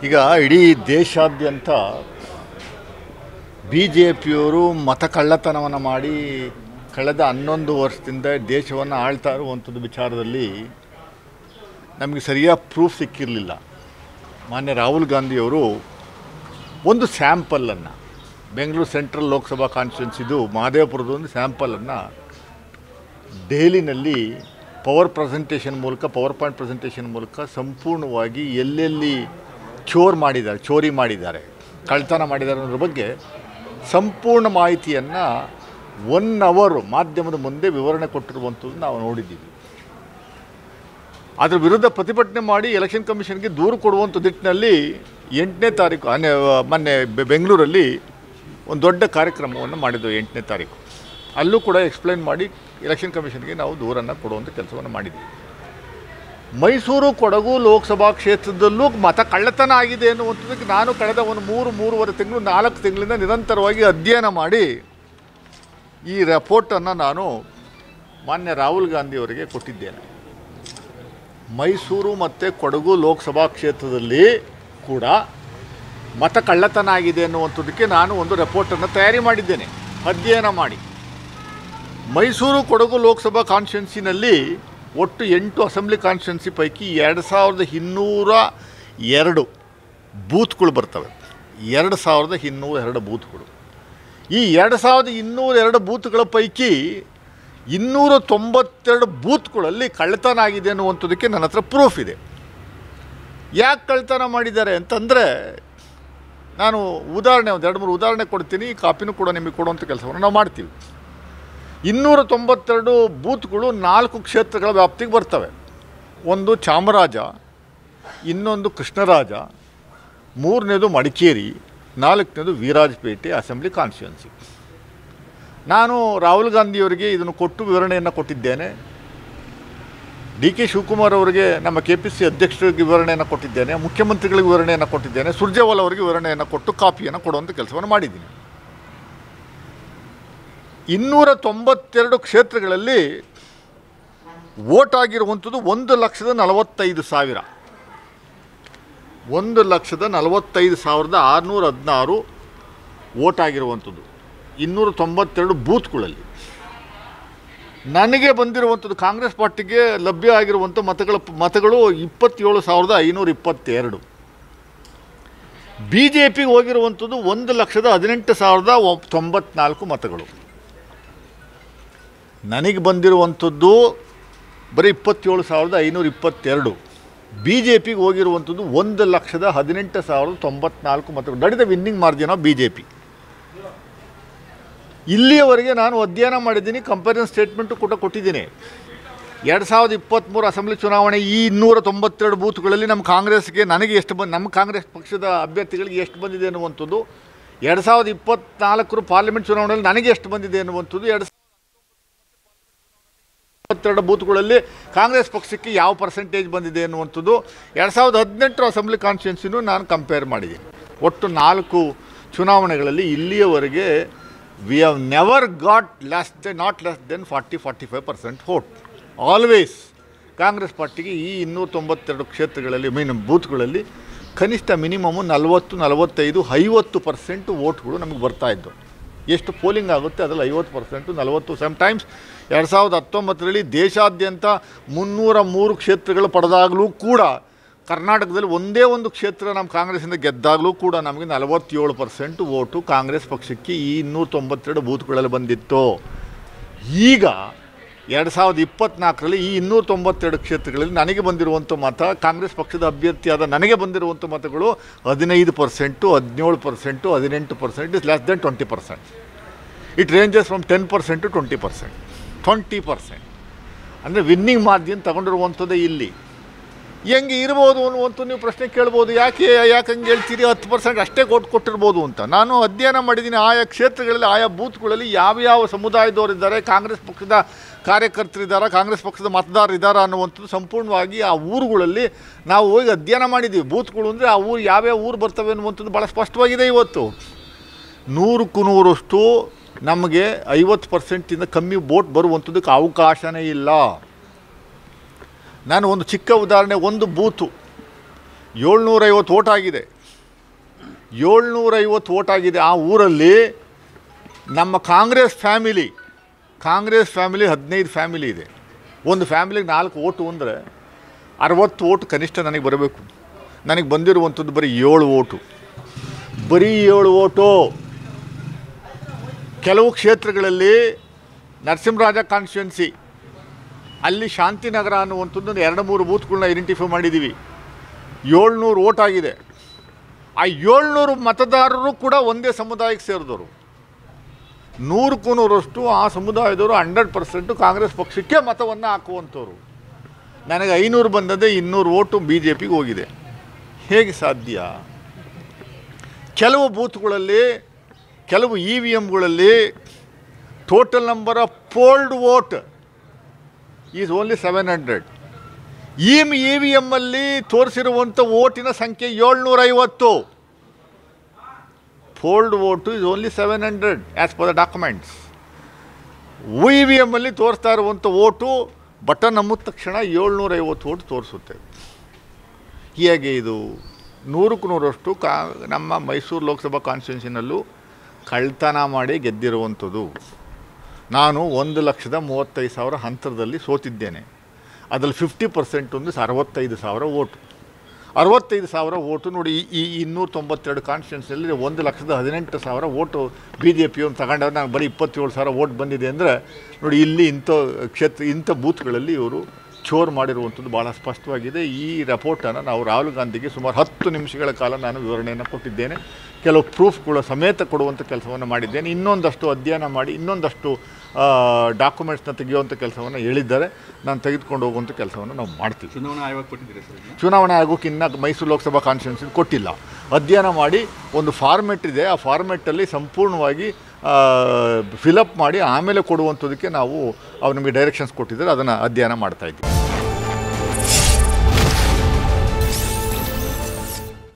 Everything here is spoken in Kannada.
ಈಗ ಇಡೀ ದೇಶಾದ್ಯಂತ ಬಿ ಜೆ ಪಿಯವರು ಮತ ಕಳ್ಳತನವನ್ನು ಮಾಡಿ ಕಳೆದ 11 ವರ್ಷದಿಂದ ದೇಶವನ್ನು ಆಳ್ತಾ ಇರುವಂಥದ್ದು ವಿಚಾರದಲ್ಲಿ ನಮಗೆ ಸರಿಯಾದ ಪ್ರೂಫ್ ಸಿಕ್ಕಿರಲಿಲ್ಲ. ಮಾನ್ಯ ರಾಹುಲ್ ಗಾಂಧಿಯವರು ಒಂದು ಸ್ಯಾಂಪಲನ್ನು ಬೆಂಗಳೂರು ಸೆಂಟ್ರಲ್ ಲೋಕಸಭಾ ಕಾನ್ಸ್ಟಿಟ್ಯೂನ್ಸಿದು ಮಹದೇವಪುರದ ಒಂದು ಸ್ಯಾಂಪಲನ್ನು ದೆಹಲಿನಲ್ಲಿ ಪವರ್ ಪಾಯಿಂಟ್ ಪ್ರೆಸೆಂಟೇಷನ್ ಮೂಲಕ ಸಂಪೂರ್ಣವಾಗಿ ಎಲ್ಲೆಲ್ಲಿ ಚೋರಿ ಮಾಡಿದ್ದಾರೆ, ಕಳ್ತನ ಮಾಡಿದ್ದಾರೆ ಅನ್ನೋದ್ರ ಬಗ್ಗೆ ಸಂಪೂರ್ಣ ಮಾಹಿತಿಯನ್ನು 1 ಅವರ್ ಮಾಧ್ಯಮದ ಮುಂದೆ ವಿವರಣೆ ಕೊಟ್ಟಿರುವಂಥದ್ದು ನಾವು ನೋಡಿದ್ದೀವಿ. ಅದರ ವಿರುದ್ಧ ಪ್ರತಿಭಟನೆ ಮಾಡಿ ಎಲೆಕ್ಷನ್ ಕಮಿಷನ್ಗೆ ದೂರು ಕೊಡುವಂಥ ನಿಟ್ಟಿನಲ್ಲಿ 8ನೇ ತಾರೀಕು ಮೊನ್ನೆ ಬೆಂಗಳೂರಲ್ಲಿ ಒಂದು ದೊಡ್ಡ ಕಾರ್ಯಕ್ರಮವನ್ನು ಮಾಡಿದ್ದೆವು. 8ನೇ ತಾರೀಕು ಅಲ್ಲೂ ಕೂಡ ಎಕ್ಸ್ಪ್ಲೈನ್ ಮಾಡಿ ಎಲೆಕ್ಷನ್ ಕಮಿಷನ್ಗೆ ನಾವು ದೂರನ್ನು ಕೊಡುವಂಥ ಕೆಲಸವನ್ನು ಮಾಡಿದ್ದೀವಿ. ಮೈಸೂರು ಕೊಡಗು ಲೋಕಸಭಾ ಕ್ಷೇತ್ರದಲ್ಲೂ ಮತ ಕಳ್ಳತನ ಆಗಿದೆ ಅನ್ನುವಂಥದ್ದಕ್ಕೆ ನಾನು ಕಳೆದ ಒಂದು 3-3.5 ತಿಂಗಳು 4 ತಿಂಗಳಿಂದ ನಿರಂತರವಾಗಿ ಅಧ್ಯಯನ ಮಾಡಿ ಈ ರಿಪೋರ್ಟನ್ನು ನಾನು ಮಾನ್ಯ ರಾಹುಲ್ ಗಾಂಧಿಯವರಿಗೆ ಕೊಟ್ಟಿದ್ದೇನೆ. ಮೈಸೂರು ಮತ್ತು ಕೊಡಗು ಲೋಕಸಭಾ ಕ್ಷೇತ್ರದಲ್ಲಿ ಕೂಡ ಮತ ಕಳ್ಳತನ ಆಗಿದೆ ಅನ್ನುವಂಥದ್ದಕ್ಕೆ ನಾನು ಒಂದು ರಿಪೋರ್ಟನ್ನು ತಯಾರಿ ಮಾಡಿದ್ದೇನೆ ಅಧ್ಯಯನ ಮಾಡಿ. ಮೈಸೂರು ಕೊಡಗು ಲೋಕಸಭಾ ಕಾನ್ಸ್ಟಿಟ್ಯೂನ್ಸಿನಲ್ಲಿ ಒಟ್ಟು 8 ಅಸೆಂಬ್ಲಿ ಕಾನ್ಸ್ಟಿಟ್ಯೂನ್ಸಿ ಪೈಕಿ 2202 ಬೂತ್ಗಳು ಬರ್ತವೆ. 2202 ಬೂತ್ಗಳು. ಈ 2202 ಬೂತ್ಗಳ ಪೈಕಿ 292 ಬೂತ್ಗಳಲ್ಲಿ ಕಳ್ಳತನ ಆಗಿದೆ ಅನ್ನುವಂಥದ್ದಕ್ಕೆ ನನ್ನ ಹತ್ರ ಪ್ರೂಫ್ ಇದೆ. ಯಾಕೆ ಕಳ್ಳತನ ಮಾಡಿದ್ದಾರೆ ಅಂತಂದರೆ ನಾನು ಉದಾಹರಣೆ ಒಂದು 2-3 ಉದಾಹರಣೆ ಕೊಡ್ತೀನಿ. ಈ ಕಾಪಿನೂ ಕೂಡ ನಿಮಗೆ ಕೊಡುವಂಥ ಕೆಲಸವನ್ನು ನಾವು ಮಾಡ್ತೀವಿ. 292 ಬೂತ್ಗಳು 4 ಕ್ಷೇತ್ರಗಳ ವ್ಯಾಪ್ತಿಗೆ ಬರ್ತವೆ. ಒಂದು ಚಾಮರಾಜ, ಇನ್ನೊಂದು ಕೃಷ್ಣರಾಜ, 3ನೇದು ಮಡಿಕೇರಿ, 4ನೇದು ವೀರಾಜಪೇಟೆ ಅಸೆಂಬ್ಲಿ ಕಾನ್ಸ್ಟಿಟ್ಯೂನ್ಸಿ. ನಾನು ರಾಹುಲ್ ಗಾಂಧಿಯವರಿಗೆ ಇದನ್ನು ಕೊಟ್ಟು ವಿವರಣೆಯನ್ನು ಕೊಟ್ಟಿದ್ದೇನೆ. ಡಿ ಕೆ ಶಿವಕುಮಾರ್ ಅವರಿಗೆ, ನಮ್ಮ KPCC ಅಧ್ಯಕ್ಷರಿಗೆ ವಿವರಣೆಯನ್ನು ಕೊಟ್ಟಿದ್ದೇನೆ. ಮುಖ್ಯಮಂತ್ರಿಗಳಿಗೆ ವಿವರಣೆಯನ್ನು ಕೊಟ್ಟಿದ್ದೇನೆ. ಸುರ್ಜೇವಾಲಾ ಅವರಿಗೆ ವಿವರಣೆಯನ್ನು ಕೊಟ್ಟು ಕಾಪಿಯನ್ನು ಕೊಡುವಂಥ ಕೆಲಸವನ್ನು ಮಾಡಿದ್ದೀನಿ. 292 ಕ್ಷೇತ್ರಗಳಲ್ಲಿ ವೋಟ್ ಆಗಿರುವಂಥದ್ದು 1,45,000. 1,45,616 ವೋಟ್ ಆಗಿರುವಂಥದ್ದು 292 ಬೂತ್ಗಳಲ್ಲಿ. ನನಗೆ ಬಂದಿರುವಂಥದ್ದು ಕಾಂಗ್ರೆಸ್ ಪಾರ್ಟಿಗೆ ಲಭ್ಯ ಆಗಿರುವಂಥ ಮತಗಳು 27,522. BJPಗೆ ಹೋಗಿರುವಂಥದ್ದು 1,18,094 ಮತಗಳು. ನನಗೆ ಬಂದಿರುವಂಥದ್ದು ಬರೀ 27,522. BJPಗೆ ಹೋಗಿರುವಂಥದ್ದು 1,18,094 ಮತಗಳು. That is the winning margin of BJP. ಇಲ್ಲಿಯವರೆಗೆ ನಾನು ಅಧ್ಯಯನ ಮಾಡಿದ್ದೀನಿ, ಕಂಪ್ಯಾರಿಸನ್ ಸ್ಟೇಟ್ಮೆಂಟು ಕೂಡ ಕೊಟ್ಟಿದ್ದೀನಿ. 2023 ಅಸೆಂಬ್ಲಿ ಚುನಾವಣೆ ಈ 292 ಬೂತ್ಗಳಲ್ಲಿ ನಮ್ಮ ಕಾಂಗ್ರೆಸ್ಗೆ ನನಗೆ ಎಷ್ಟು ನಮ್ಮ ಕಾಂಗ್ರೆಸ್ ಪಕ್ಷದ ಅಭ್ಯರ್ಥಿಗಳಿಗೆ ಎಷ್ಟು ಬಂದಿದೆ ಅನ್ನುವಂಥದ್ದು, 2024 ಪಾರ್ಲಿಮೆಂಟ್ ಚುನಾವಣೆಯಲ್ಲಿ ನನಗೆ ಎಷ್ಟು ಬಂದಿದೆ ಅನ್ನುವಂಥದ್ದು, 2022 ಬೂತ್ಗಳಲ್ಲಿ ಕಾಂಗ್ರೆಸ್ ಪಕ್ಷಕ್ಕೆ ಯಾವ ಪರ್ಸೆಂಟೇಜ್ ಬಂದಿದೆ ಅನ್ನುವಂಥದ್ದು, 2018 ಅಸೆಂಬ್ಲಿ ಕಾನ್ಸ್ಟಿಟ್ಯೂನ್ಸಿನೂ ನಾನು ಕಂಪೇರ್ ಮಾಡಿದ್ದೀನಿ. ಒಟ್ಟು 4 ಚುನಾವಣೆಗಳಲ್ಲಿ ಇಲ್ಲಿಯವರೆಗೆ we have never got not less than 40-45% vote. Always Congress ಪಾರ್ಟಿಗೆ ಈ 292 ಕ್ಷೇತ್ರಗಳಲ್ಲಿ ಬೂತ್ಗಳಲ್ಲಿ ಕನಿಷ್ಠ ಮಿನಿಮಮ್ 40-45-50% ವೋಟ್ಗಳು ನಮಗೆ ಬರ್ತಾಯಿದ್ದು. ಎಷ್ಟು ಪೋಲಿಂಗ್ ಆಗುತ್ತೆ ಅದರಲ್ಲಿ 50%, 40. ಸಮ್ಟೈಮ್ಸ್ 2019ರಲ್ಲಿ ದೇಶಾದ್ಯಂತ 303 ಕ್ಷೇತ್ರಗಳು ಪಡೆದಾಗಲೂ ಕೂಡ ಕರ್ನಾಟಕದಲ್ಲಿ ಒಂದೇ ಒಂದು ಕ್ಷೇತ್ರ ನಮ್ಮ ಕಾಂಗ್ರೆಸ್ಸಿಂದ ಗೆದ್ದಾಗಲೂ ಕೂಡ ನಮಗೆ 47% ವೋಟು ಕಾಂಗ್ರೆಸ್ ಪಕ್ಷಕ್ಕೆ ಈ 292 ಬೂತ್ಗಳಲ್ಲಿ ಬಂದಿತ್ತು. ಈಗ 2024ರಲ್ಲಿ ಈ 292 ಕ್ಷೇತ್ರಗಳಲ್ಲಿ ನನಗೆ ಬಂದಿರುವಂಥ ಮತ, ಕಾಂಗ್ರೆಸ್ ಪಕ್ಷದ ಅಭ್ಯರ್ಥಿಯಾದ ನನಗೆ ಬಂದಿರುವಂಥ ಮತಗಳು 15%, 17%, 18%, is less than 20%. It ranges from 10% to 20%. 20% ಅಂದರೆ ವಿನ್ನಿಂಗ್ ಮಾರ್ಜಿನ್ ತಗೊಂಡಿರುವಂಥದ್ದೇ. ಇಲ್ಲಿ ಹೆಂಗೆ ಇರ್ಬೋದು ಅನ್ನುವಂಥ ನೀವು ಪ್ರಶ್ನೆ ಕೇಳ್ಬೋದು. ಯಾಕೆ ಹಂಗೆ ಹೇಳ್ತೀರಿ, 10% ಅಷ್ಟೇ ಕೊಟ್ಟಿರ್ಬೋದು ಅಂತ. ನಾನು ಅಧ್ಯಯನ ಮಾಡಿದ್ದೀನಿ. ಆಯಾ ಕ್ಷೇತ್ರಗಳಲ್ಲಿ, ಆಯಾ ಬೂತ್ಗಳಲ್ಲಿ ಯಾವ ಸಮುದಾಯದವರಿದ್ದಾರೆ, ಕಾಂಗ್ರೆಸ್ ಪಕ್ಷದ ಕಾರ್ಯಕರ್ತರಿದ್ದಾರೆ, ಕಾಂಗ್ರೆಸ್ ಪಕ್ಷದ ಮತದಾರರಿದ್ದಾರೆ ಅನ್ನುವಂಥದ್ದು ಸಂಪೂರ್ಣವಾಗಿ ಆ ಊರುಗಳಲ್ಲಿ ನಾವು ಹೋಗಿ ಅಧ್ಯಯನ ಮಾಡಿದ್ದೀವಿ. ಬೂತ್ಗಳು ಅಂದರೆ ಆ ಊರು ಯಾವ್ಯಾವ ಊರು ಬರ್ತವೆ ಅನ್ನುವಂಥದ್ದು ಭಾಳ ಸ್ಪಷ್ಟವಾಗಿದೆ. ಇವತ್ತು 100ಕ್ಕೂ 100ರಷ್ಟು ನಮಗೆ 50%ಇಂದ ಕಮ್ಮಿ ವೋಟ್ ಬರುವಂಥದ್ದಕ್ಕೆ ಅವಕಾಶನೇ ಇಲ್ಲ. ನಾನು ಒಂದು ಚಿಕ್ಕ ಉದಾಹರಣೆ, ಒಂದು ಬೂತು 750 ಓಟ್ ಆಗಿದೆ. 750 ಓಟ್ ಆಗಿದೆ. ಆ ಊರಲ್ಲಿ ನಮ್ಮ ಕಾಂಗ್ರೆಸ್ ಫ್ಯಾಮಿಲಿ 15 ಫ್ಯಾಮಿಲಿ ಇದೆ. ಒಂದು ಫ್ಯಾಮಿಲಿಗೆ 4 ಓಟು ಅಂದರೆ 60 ಓಟು ಕನಿಷ್ಠ ನನಗೆ ಬರಬೇಕು. ನನಗೆ ಬಂದಿರುವಂಥದ್ದು ಬರೀ 7 ಓಟು. ಬರೀ 7 ಓಟು. ಕೆಲವು ಕ್ಷೇತ್ರಗಳಲ್ಲಿ ನರಸಿಂಹರಾಜ ಕಾನ್ಸ್ಟಿಟ್ಯುನ್ಸಿ ಅಲ್ಲಿ ಶಾಂತಿನಗರ ಅನ್ನುವಂಥದ್ದು 2-3 ಬೂತ್ಗಳನ್ನ ಐಡೆಂಟಿಫೈ ಮಾಡಿದ್ದೀವಿ. 700 ಓಟ್ ಆಗಿದೆ. ಆ 700 ಮತದಾರರು ಕೂಡ ಒಂದೇ ಸಮುದಾಯಕ್ಕೆ ಸೇರಿದವರು. 100ಕ್ಕೂ 100ರಷ್ಟು ಆ ಸಮುದಾಯದವರು 100% ಕಾಂಗ್ರೆಸ್ ಪಕ್ಷಕ್ಕೆ ಮತವನ್ನು ಹಾಕುವಂಥವ್ರು. ನನಗೆ 500 ಬಂದದ್ದೇ 200 ಓಟು ಬಿ ಜೆ ಪಿಗೆ ಹೋಗಿದೆ. ಹೇಗೆ ಸಾಧ್ಯ? ಕೆಲವು ಬೂತ್ಗಳಲ್ಲಿ ಕೆಲವು EVMಗಳಲ್ಲಿ total number of polled vote is only 700. EVMಲ್ಲಿ ತೋರಿಸಿರುವಂಥ ಓಟಿನ ಸಂಖ್ಯೆ 750. Polled vote is only 700 as per the documents. EVMಲ್ಲಿ ತೋರಿಸ್ತಾ ಇರುವಂಥ ಓಟು ಬಟನ್ ನಮ್ಮದ ತಕ್ಷಣ 750 ಓಟು ತೋರಿಸುತ್ತೆ. ಹೇಗೆ ಇದು? 100ಕ್ಕೂ 100ರಷ್ಟು ನಮ್ಮ ಮೈಸೂರು ಲೋಕಸಭಾ ಕಾನ್ಸ್ಟಿಟ್ಯೂನ್ಸಿನಲ್ಲೂ ಕಳ್ತನ ಮಾಡಿ ಗೆದ್ದಿರುವಂಥದ್ದು. ನಾನು 1,35,000 ಅಂತರದಲ್ಲಿ ಸೋತಿದ್ದೇನೆ. ಅದರಲ್ಲಿ 50% ಒಂದು 65,000 ಓಟು. 65,000 ಓಟು ನೋಡಿ. ಈ 292 ಕಾನ್ಸ್ಟಿಟ್ಯೂನ್ಸಿಯಲ್ಲಿ 1,18,000 ಓಟು ಬಿ ಜೆ ಪಿಯನ್ನು ತಗೊಂಡಾಗ ನಾನು ಬರೀ 27,000 ಓಟ್ ಬಂದಿದೆ ಅಂದರೆ ನೋಡಿ, ಇಲ್ಲಿ ಇಂಥ ಬೂತ್ಗಳಲ್ಲಿ ಇವರು ಚೋರ್ ಮಾಡಿರುವಂಥದ್ದು ಭಾಳ ಸ್ಪಷ್ಟವಾಗಿದೆ. ಈ ರಿಪೋರ್ಟನ್ನು ನಾವು ರಾಹುಲ್ ಗಾಂಧಿಗೆ ಸುಮಾರು 10 ನಿಮಿಷಗಳ ಕಾಲ ನಾನು ವಿವರಣೆಯನ್ನು ಕೊಟ್ಟಿದ್ದೇನೆ. ಕೆಲವು ಪ್ರೂಫ್ಗಳ ಸಮೇತ ಕೊಡುವಂಥ ಕೆಲಸವನ್ನು ಮಾಡಿದ್ದೇನೆ. ಇನ್ನೊಂದಷ್ಟು ಅಧ್ಯಯನ ಮಾಡಿ ಇನ್ನೊಂದಷ್ಟು ಡಾಕ್ಯುಮೆಂಟ್ಸ್ನ ತೆಗೆಯುವಂಥ ಕೆಲಸವನ್ನು ಹೇಳಿದ್ದಾರೆ. ನಾನು ತೆಗೆದುಕೊಂಡು ಹೋಗುವಂಥ ಕೆಲಸವನ್ನು ನಾವು ಮಾಡ್ತೀವಿ. ಚುನಾವಣಾ ಆಯೋಗ ಕೊಟ್ಟಿದ್ದೀರಿ ಸರ್? ಚುನಾವಣಾ ಆಯೋಗಕ್ಕೆ ಇನ್ನೂ ಮೈಸೂರು ಲೋಕಸಭಾ ಕಾನ್ಸ್ಟಿಟ್ಯೂನ್ಸಿ ಕೊಟ್ಟಿಲ್ಲ. ಅಧ್ಯಯನ ಮಾಡಿ ಒಂದು ಫಾರ್ಮೆಟ್ ಇದೆ. ಆ ಫಾರ್ಮೆಟ್ಟಲ್ಲಿ ಸಂಪೂರ್ಣವಾಗಿ ಫಿಲಪ್ ಮಾಡಿ ಆಮೇಲೆ ಕೊಡುವಂಥದ್ದಕ್ಕೆ ನಾವು ಅವ್ರು ನಮಗೆ ಡೈರೆಕ್ಷನ್ಸ್ ಕೊಟ್ಟಿದ್ದಾರೆ. ಅದನ್ನು ಅಧ್ಯಯನ ಮಾಡ್ತಾಯಿದ್ದೀವಿ.